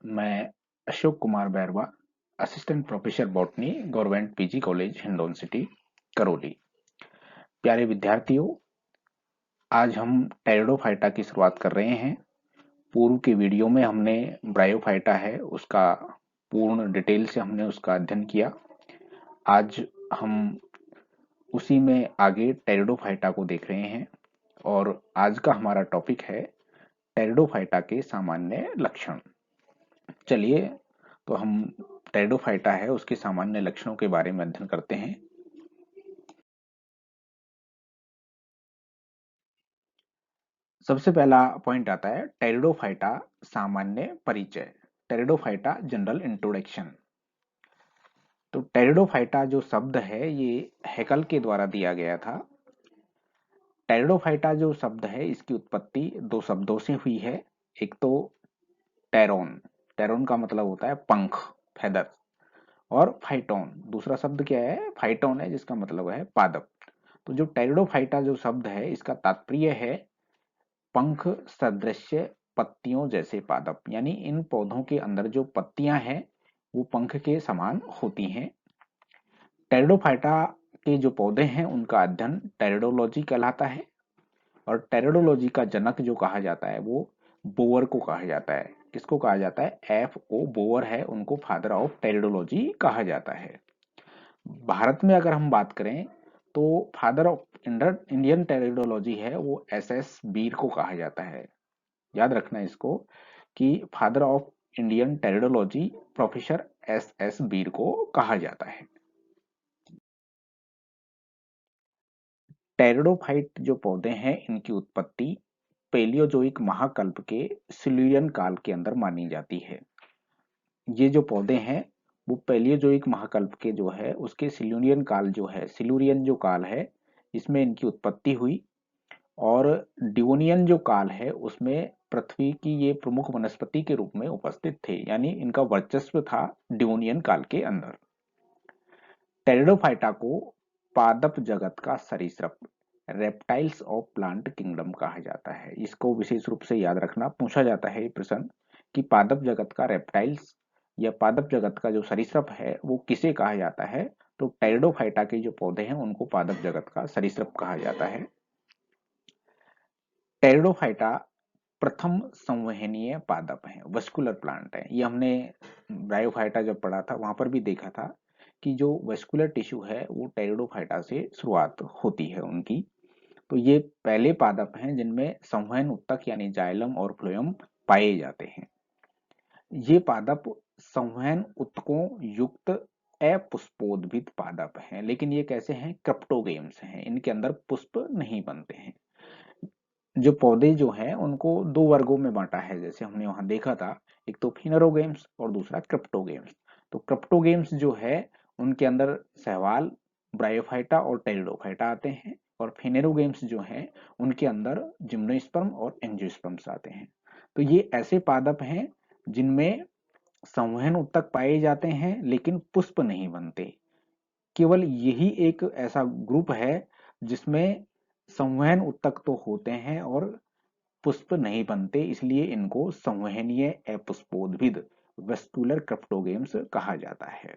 मैं Ashok Kumar Bairwa, assistant professor botany, government PG college Hindaun city, Karauli. प्यारे विद्यार्थियों, आज हम टेरिडोफाइटा की शुरुआत कर रहे हैं। पूर्व के वीडियो में हमने ब्रायोफाइटा है उसका पूर्ण डिटेल से हमने उसका अध्ययन किया। आज हम उसी में आगे टेरिडोफाइटा को देख रहे हैं और आज का हमारा टॉपिक है टेरिडोफाइटा के सामान्य लक्षण। चलिए, तो हम टेरिडोफाइटा है उसके सामान्य लक्षणों के बारे में अध्ययन करते हैं। सबसे पहला पॉइंट आता है टेरिडोफाइटा सामान्य परिचय, टेरिडोफाइटा जनरल इंट्रोडक्शन। तो टेरिडोफाइटा जो शब्द है ये हैकल के द्वारा दिया गया था। टेरिडोफाइटा जो शब्द है इसकी उत्पत्ति दो शब्दों से हुई है। एक तो टेरोन, टेरोन का मतलब होता है पंख, फेदर, और फाइटोन, दूसरा शब्द क्या है, फाइटोन है, जिसका मतलब है पादप। तो जो टेरिडोफाइटा जो शब्द है इसका तात्पर्य है पंख सदृश पत्तियों जैसे पादप, यानी इन पौधों के अंदर जो पत्तियां हैं वो पंख के समान होती हैं। टेरिडोफाइटा के जो पौधे हैं उनका अध्ययन टेरिडोलॉजी कहलाता है और टेरिडोलॉजी का जनक जो कहा जाता है वो बोवर को कहा जाता है। किसको कहा जाता है? F.O. बोवर है, उनको फादर ऑफ टेरिडोलॉजी कहा जाता है। भारत में अगर हम बात करें तो फादर ऑफ इंडियन टेरिडोलॉजी है वो S.S. बीर को कहा जाता है। याद रखना इसको कि father of Indian pteridology professor S.S. बीर को कहा जाता है। टेरिडोफाइट जो पौधे हैं इनकी उत्पत्ति पेलियोजोइक महाकल्प के सिल्यूरियन काल के अंदर मानी जाती है। ये जो पौधे हैं वो पेलियोजोइक महाकल्प के जो है उसके सिल्यूरियन काल जो है, सिल्यूरियन जो काल है इसमें इनकी उत्पत्ति हुई। और डिवोनियन जो काल है उसमें पृथ्वी की ये प्रमुख वनस्पति के रूप में उपस्थित थे, यानी इनका वर्चस्व था डिवोनियन काल के अंदर। टेरिडोफाइटा को पादप जगत का सरीसृप, रेप्टाइल्स ऑफ प्लांट किंगडम कहा जाता है। इसको विशेष रूप से याद रखना, पूछा जाता है ये प्रश्न कि पादप जगत का रेप्टाइल्स या पादप जगत का जो सरीसृप है वो किसे कहा जाता है? तो टेरिडोफाइटा के जो पौधे हैं उनको पादप जगत का सरीसृप कहा जाता है। टेरिडोफाइटा प्रथम संवहनीय पादप है, वस्कुलर प्लांट है। ये हमने ब्रायोफाइटा जब पढ़ा था वहां पर भी देखा था कि जो वस्कुलर टिश्यू है वो टेरिडोफाइटा से शुरुआत होती है उनकी। तो ये पहले पादप हैं जिनमें संवहन उत्तक यानी जाइलम और फ्लोएम पाए जाते हैं। ये पादप संवहन उत्तकों युक्त अपुष्पोद्भिद पादप हैं, लेकिन ये कैसे हैं? क्रप्टोगेम्स हैं, इनके अंदर पुष्प नहीं बनते हैं। जो पौधे जो हैं उनको दो वर्गों में बांटा है, जैसे हमने वहां देखा था, एक तो फिनरोगेम्स और दूसरा क्रिप्टोगेम्स। तो क्रिप्टोगेम्स जो है उनके अंदर सहवाल, ब्रायोफाइटा और टेरिडोफाइटा आते हैं, और फिनेरोगेम्स जो हैं उनके अंदर जिम्नोस्पर्म और एंजियोस्पर्म्स आते हैं। तो ये ऐसे पादप हैं जिनमें संवहन उत्तक पाए जाते हैं लेकिन पुष्प नहीं बनते। केवल यही एक ऐसा ग्रुप है जिसमें संवहन उत्तक तो होते हैं और पुष्प नहीं बनते, इसलिए इनको संवहनीय अपुष्पोद्भिद वेस्कुलर क्रप्टोगेम्स कहा जाता है।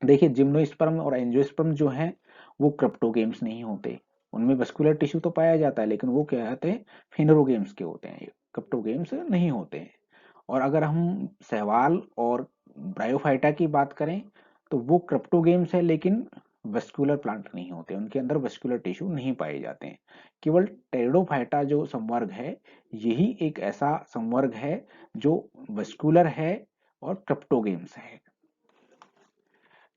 देखिए, जिम्नोस्पर्म और एंजियोस्पर्म जो हैं वो क्रप्टोगेम्स नहीं होते, उनमें वेस्कुलर टिश्यू तो पाया जाता है लेकिन वो क्या होते हैं? फिनरोगेम्स के होते हैं, क्रप्टोगेम्स नहीं होते हैं। और अगर हम सहवाल और ब्रायोफाइटा की बात करें तो वो क्रप्टोगेम्स है लेकिन वेस्कुलर प्लांट नहीं होते, उनके अंदर वेस्कुलर टिश्यू नहीं पाए जाते हैं। केवल टेरिडोफाइटा जो संवर्ग है यही एक ऐसा संवर्ग है जो वेस्कुलर है और क्रप्टोगेम्स है।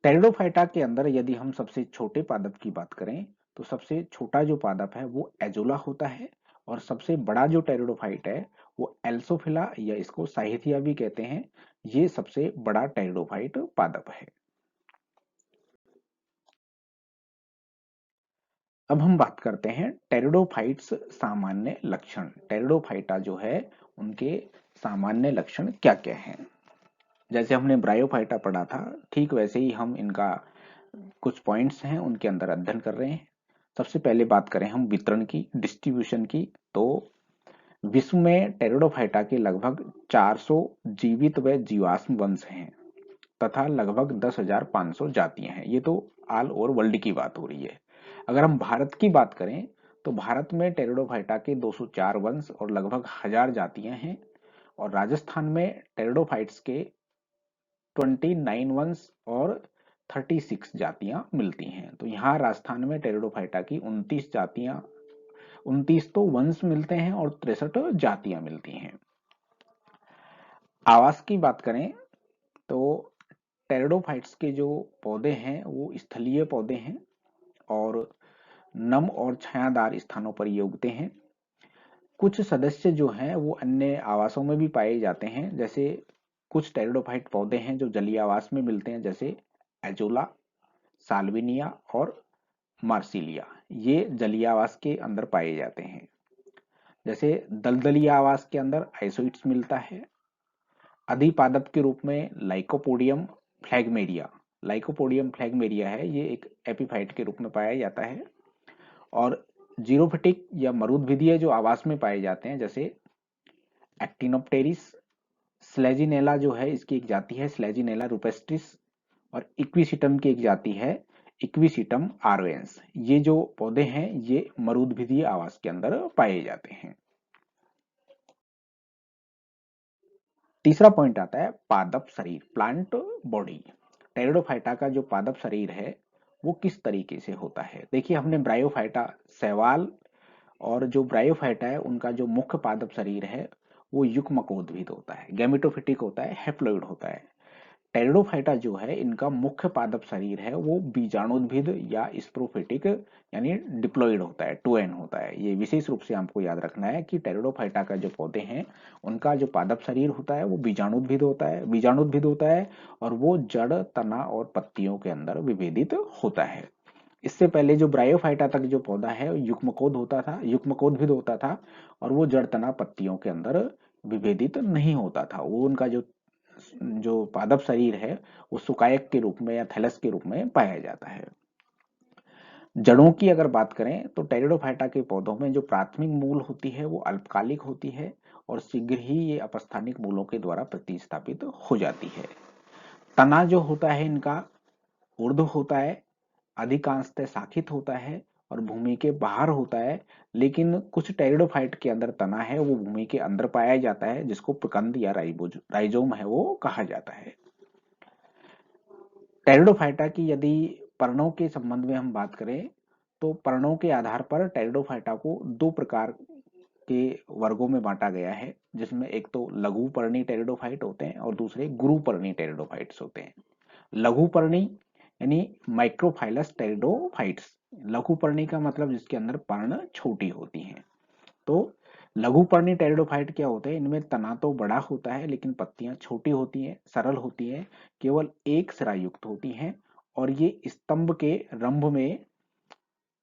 टेरिडोफाइटा के अंदर यदि हम सबसे छोटे पादप की बात करें तो सबसे छोटा जो पादप है वो एजोला होता है, और सबसे बड़ा जो टेरिडोफाइट है वो एल्सोफिला या इसको साइथिया भी कहते हैं। ये सबसे बड़ा टेरिडोफाइट पादप है। अब हम बात करते हैं टेरिडोफाइट्स सामान्य लक्षण। टेरिडोफाइटा जो है उनके सामान्य लक्षण क्या क्या हैं? जैसे हमने ब्रायोफाइटा पढ़ा था ठीक वैसे ही हम इनका कुछ पॉइंट्स हैं उनके अंदर अध्ययन कर रहे हैं। सबसे पहले बात करें हम वितरण की, डिस्ट्रीब्यूशन की, तो विश्व में टेरिडोफाइटा के लगभग 400 जीवित व जीवाश्म वंश हैं तथा लगभग 10,500 जातियां हैं। ये तो ऑल ओवर वर्ल्ड की बात हो रही है। अगर हम भारत की बात करें तो भारत में टेरिडोफाइटा के 204 वंश और लगभग 1000 जातियां हैं, और राजस्थान में टेरिडोफाइट्स के 29 वंश और 36 जातियां मिलती हैं। तो यहाँ राजस्थान में टेरिडोफाइटा की 29 जातियां, 29 तो वंश मिलते हैं और 63 जातियां मिलती हैं। आवास की बात करें तो टेरिडोफाइट्स के जो पौधे हैं वो स्थलीय पौधे हैं और नम और छायादार स्थानों पर ये उगते हैं। कुछ सदस्य जो हैं वो अन्य आवासों में भी पाए जाते हैं, जैसे कुछ टेरिडोफाइट पौधे हैं जो जलीय आवास में मिलते हैं, जैसे एजोला, साल्विनिया और मार्सिलिया। ये जलीय आवास के अंदर पाए जाते हैं। जैसे दलदली आवास के अंदर आइसोइट्स मिलता है। अधिपादप के रूप में लाइकोपोडियम फ्लैगमेरिया, लाइकोपोडियम फ्लैगमेरिया है, ये एक एपीफाइट के रूप में पाया जाता है। और जीरोफिटिक या मरुद्भिदीय जो आवास में पाए जाते हैं, जैसे एक्टिनोप्टेरिस, स्लेजिनेला जो है इसकी एक जाति है स्लेजिनेला रुपेस्ट्रिस, और इक्विसिटम की एक जाति है इक्विसिटम आर्वेंस। ये जो पौधे हैं ये मरुद्भिदीय आवास के अंदर पाए जाते हैं। तीसरा पॉइंट आता है पादप शरीर, प्लांट बॉडी। टेरिडोफाइटा का जो पादप शरीर है वो किस तरीके से होता है। देखिए, हमने ब्रायोफाइटा, शैवाल और जो ब्रायोफाइटा है उनका जो मुख्य पादप शरीर है वो युग्मकोद्भिद होता है, गैमेटोफिटिक होता है, हैप्लॉइड होता है। टेरिडोफाइटा जो है इनका मुख्य पादप शरीर है वो बीजाणुद्भिद या स्प्रोफिटिक यानी डिप्लॉइड होता है, 2n होता है। ये विशेष रूप से आपको याद रखना है कि टेरिडोफाइटा का जो पौधे हैं उनका जो पादप शरीर होता है वो बीजाणुद्भिद होता है और वो जड़, तना और पत्तियों के अंदर विभेदित होता है। इससे पहले जो ब्रायोफाइटा तक जो पौधा है युग्मकोद्भिद होता था और वो जड़, तना, पत्तियों के अंदर विभेदित नहीं होता था। वो उनका जो जो पादप शरीर है वो सुकायक के रूप में या थैलस के रूप में पाया जाता है। जड़ों की अगर बात करें तो टेरिडोफाइटा के पौधों में जो प्राथमिक मूल होती है वो अल्पकालिक होती है और शीघ्र ही ये अपस्थानिक मूलों के द्वारा प्रतिस्थापित हो जाती है। तना जो होता है इनका ऊर्ध्व होता है, अधिकांशतः शाखित होता है और भूमि के बाहर होता है, लेकिन कुछ टेरिडोफाइट के अंदर तना है वो भूमि के अंदर पाया जाता है, जिसको प्रकंद या राइजोम है वो कहा जाता है। टेरिडोफाइटा की यदि पर्णों के संबंध में हम बात करें तो पर्णों के आधार पर टेरिडोफाइटा को दो प्रकार के वर्गों में बांटा गया है, जिसमें एक तो लघु पर्णी टेरिडोफाइट होते हैं और दूसरे गुरु पर्णी टेरिडोफाइट्स होते हैं। लघु पर्णी यानी माइक्रोफाइलस टेरिडोफाइट्स, लघु पर्णी का मतलब जिसके अंदर पर्ण छोटी होती हैं। तो लघु पर्णी टेरिडोफाइट क्या होते हैं, इनमें तना तो बड़ा होता है लेकिन पत्तियां छोटी होती हैं, सरल होती हैं, केवल एक सिरा युक्त होती हैं और ये स्तंभ के रंभ में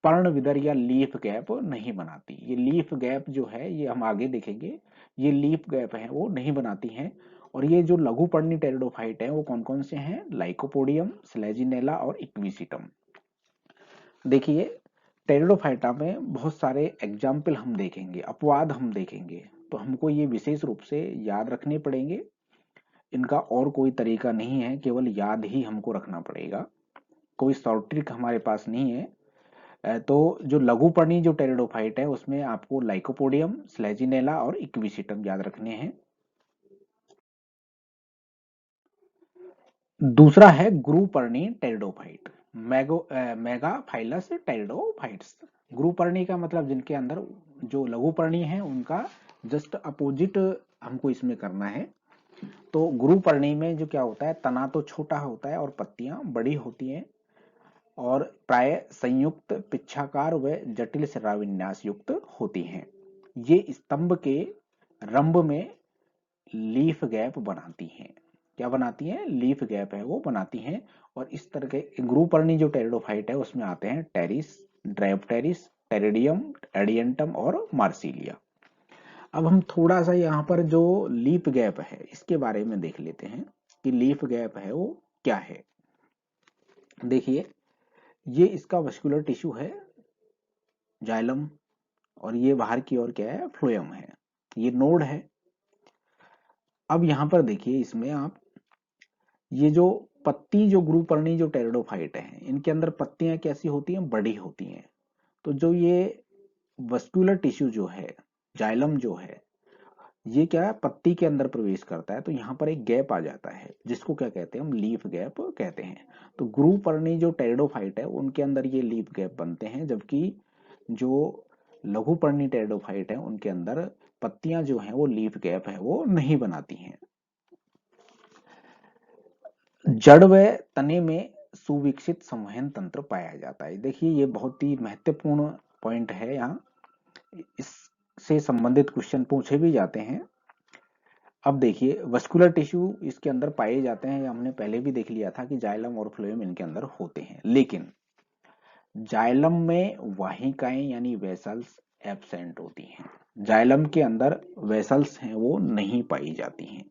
पर्ण विदर या लीफ गैप नहीं बनाती। ये लीफ गैप जो है ये हम आगे देखेंगे, ये लीफ गैप है वो नहीं बनाती हैं। और ये जो लघु पर्णी टेरिडोफाइट है वो कौन कौन से हैं, लाइकोपोडियम, स्लेजिनेला और इक्विसिटम। देखिए, टेरिडोफाइटा में बहुत सारे एग्जाम्पल हम देखेंगे, अपवाद हम देखेंगे, तो हमको ये विशेष रूप से याद रखने पड़ेंगे। इनका और कोई तरीका नहीं है, केवल याद ही हमको रखना पड़ेगा, कोई शॉर्ट ट्रिक हमारे पास नहीं है। तो जो लघुपर्णी जो टेरिडोफाइट है उसमें आपको लाइकोपोडियम, स्लेजिनेला और इक्विसिटम याद रखने हैं। दूसरा है गुरुपर्णी टेरिडोफाइट, मेगाफाइलस टेरिडोफाइट्स। गुरुपर्णी का मतलब जिनके अंदर जो लघुपर्णी है उनका जस्ट अपोजिट हमको इसमें करना है। तो गुरुपर्णी में जो क्या होता है, तना तो छोटा होता है और पत्तियां बड़ी होती हैं और प्राय संयुक्त, पिच्छाकार व जटिल शिराविन्यास युक्त होती हैं। ये स्तंभ के रंभ में लीफ गैप बनाती हैं। क्या बनाती हैं, लीफ गैप है वो बनाती हैं। और इस तरह के गुरुपर्णी जो टेरिडोफाइट है उसमें आते हैं टेरिस, ड्रायोप्टेरिस, टेरिडियम, एडियंटम और मार्सिलिया। अब हम थोड़ा सा यहाँ पर जो लीफ गैप है इसके बारे में देख लेते हैं कि लीफ गैप है वो क्या है। देखिए, ये इसका वस्कुलर टिश्यू है जाइलम, और ये बाहर की ओर क्या है, फ्लोएम है। ये नोड है। अब यहां पर देखिए, इसमें आप ये जो पत्ती, जो गुरुपर्णी जो टेरिडोफाइट है, इनके अंदर पत्तियां कैसी होती हैं, बड़ी होती हैं। तो जो ये वस्कुलर टिश्यू जो है, जाइलम जो है, ये क्या है, पत्ती के अंदर प्रवेश करता है, तो यहाँ पर एक गैप आ जाता है, जिसको क्या कहते हैं हम, लीफ गैप कहते हैं। तो गुरुपर्णी जो टेरिडोफाइट है, उनके अंदर ये लीफ गैप बनते हैं, जबकि जो लघुपर्णी टेरिडोफाइट है, उनके अंदर पत्तियां जो हैं वो लीफ गैप है वो नहीं बनाती हैं। जड़ व तने में सुविकसित संवहन तंत्र पाया जाता है। देखिए, ये बहुत ही महत्वपूर्ण पॉइंट है। यहाँ इससे संबंधित क्वेश्चन पूछे भी जाते हैं। अब देखिए, वस्कुलर टिश्यू इसके अंदर पाए जाते हैं, हमने पहले भी देख लिया था कि जाइलम और फ्लोएम इनके अंदर होते हैं, लेकिन जाइलम में वाहिकाएं यानी वेसल्स एब्सेंट होती हैं। जाइलम के अंदर वेसल्स हैं वो नहीं पाई जाती हैं।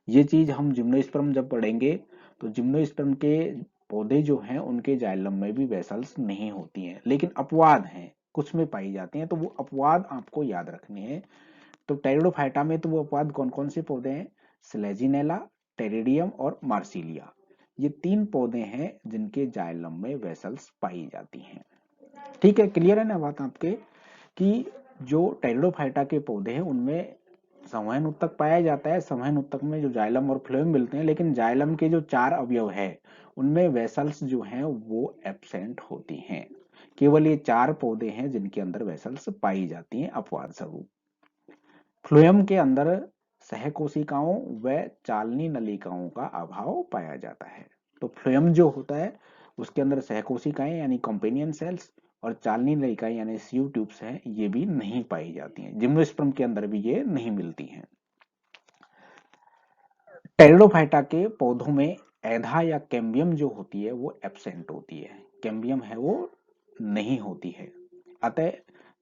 ये चीज हम जिम्नोस्पर्म जब पढ़ेंगे, तो जिम्नोस्पर्म के पौधे जो हैं उनके जाइलम में भी वेसल्स नहीं होती हैं, लेकिन अपवाद हैं, कुछ में पाई जाती हैं। तो वो अपवाद आपको याद रखने हैं। तो टेरिडोफाइटा में तो वो अपवाद कौन कौन से पौधे हैं, स्लेजिनेला, टेरिडियम और मार्सिलिया, ये 3 पौधे हैं जिनके जाइलम में वेसल्स पाई जाती हैं। ठीक है, क्लियर है ना बात आपके, कि जो टेरिडोफाइटा के पौधे हैं उनमें संवहन ऊतक पाया जाता है। संवहन ऊतक में जो जाइलम और फ्लोएम मिलते हैं, लेकिन जाइलम के जो 4 अवयव है उनमें वेसल्स जो हैं वो एब्सेंट होती हैं। केवल ये 4 पौधे हैं जिनके अंदर वेसल्स पाई जाती हैं अपवाद स्वरूप। फ्लोएम के अंदर सहकोशिकाओं व चालनी नलिकाओं का अभाव पाया जाता है। तो फ्लोएम जो होता है उसके अंदर सहकोशिकाएं यानी कंपेनियन सेल्स और चालनी नलिकाएं यानी सीव ट्यूब्स हैं, ये भी नहीं पाई जाती हैं। जिम्नोस्पर्म के अंदर भी ये नहीं मिलती हैं। टेरिडोफाइटा के पौधों में एधा या कैम्बियम जो होती है वो एब्सेंट होती है, कैम्बियम है वो नहीं होती है। अतः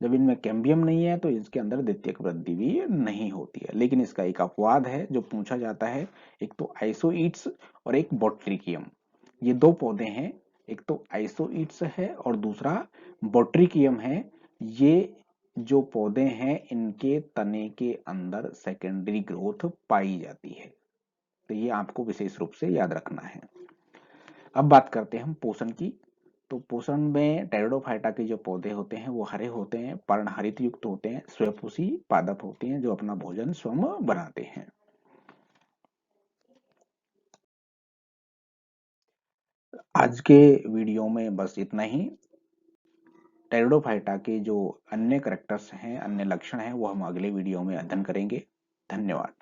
जब इनमें कैम्बियम नहीं है तो इसके अंदर द्वितीयक वृद्धि भी नहीं होती है। लेकिन इसका एक अपवाद है जो पूछा जाता है, एक तो आइसोइट्स और एक बोट्रिकियम। ये 2 पौधे हैं, एक तो आइसोइट्स है और दूसरा बोट्रिकियम है। ये जो पौधे हैं इनके तने के अंदर सेकेंडरी ग्रोथ पाई जाती है। तो ये आपको विशेष रूप से याद रखना है। अब बात करते हैं हम पोषण की। तो पोषण में टेरिडोफाइटा के जो पौधे होते हैं वो हरे होते हैं, पर्णहरित युक्त होते हैं, स्वयंपोषी पादप होते हैं जो अपना भोजन स्वयं बनाते हैं। आज के वीडियो में बस इतना ही। टेरिडोफाइटा के जो अन्य करैक्टर्स हैं, अन्य लक्षण हैं, वो हम अगले वीडियो में अध्ययन करेंगे। धन्यवाद।